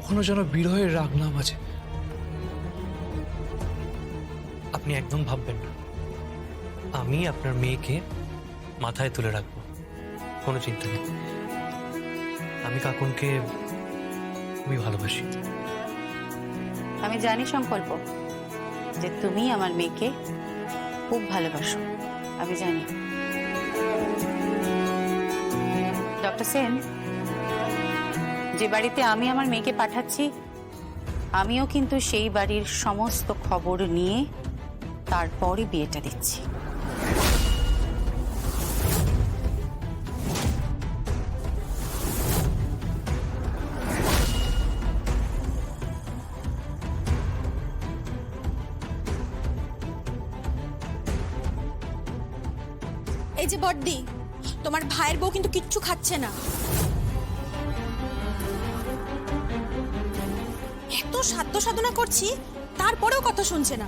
কখনো যেন বিরহের রাগ না বাজে। আপনি একদম ভাববেন না, আমি আপনার মেয়েকে মাথায় তুলে রাখবো, কোনো চিন্তা নেই। আমি কাকুনকে খুবই ভালোবাসি। আমি জানি সংকল্প যে তুমি আমার মেয়েকে খুব ভালোবাসো, আমি জানি। ডক্টর সেন, যে বাড়িতে আমি আমার মেয়েকে পাঠাচ্ছি, আমিও কিন্তু সেই বাড়ির সমস্ত খবর নিয়ে তারপরই বিয়েটা দিচ্ছি। এই যে বড়দি, তোমার ভাইয়ের বউ কিন্তু কিচ্ছু খাচ্ছে না। এত সাধ্য সাধনা করছি তারপরেও কথা শুনছে না।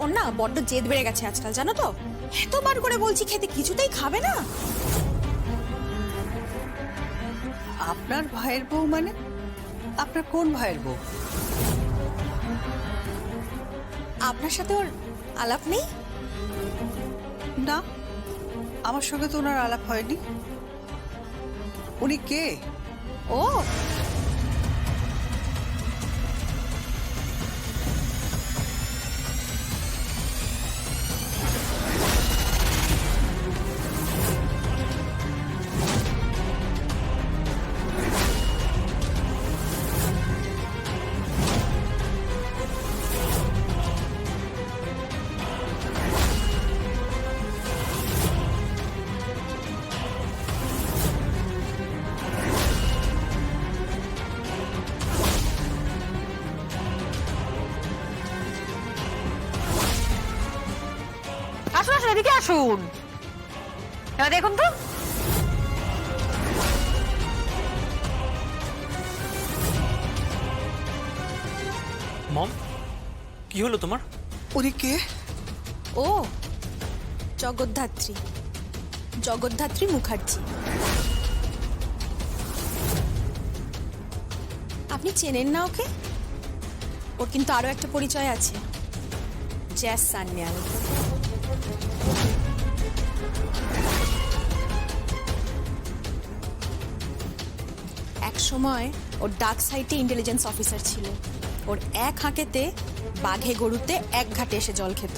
ওর না বড্ড জেদ বেড়ে গেছে আজকাল, জানো তো? এতবার করে বলছি খেতে, কিছুতেই খাবে না। আপনার ভাইয়ের বউ মানে? আপনার কোন ভাইয়ের বউ? আপনার সাথে ওর আলাপ নেই? না, আমার সঙ্গে তো ওনার আলাপ হয়নি। উনি কে? ও, আসুন আসুন, এদিকে আসুন। এবার দেখুন তো, মম, কি হলো তোমার? উনি কে? ও জগদ্ধাত্রী, জগদ্ধাত্রী মুখার্জি। আপনি চেনেন না ওকে? ওর কিন্তু আরো একটা পরিচয় আছে, জ্যাস সান্যাল। এক সময় ওর ডার্ক সাইটে ইন্টেলিজেন্স অফিসার ছিল। ওর এক হাঁকেতে বাঘে গরুতে এক ঘাটে এসে জল খেত।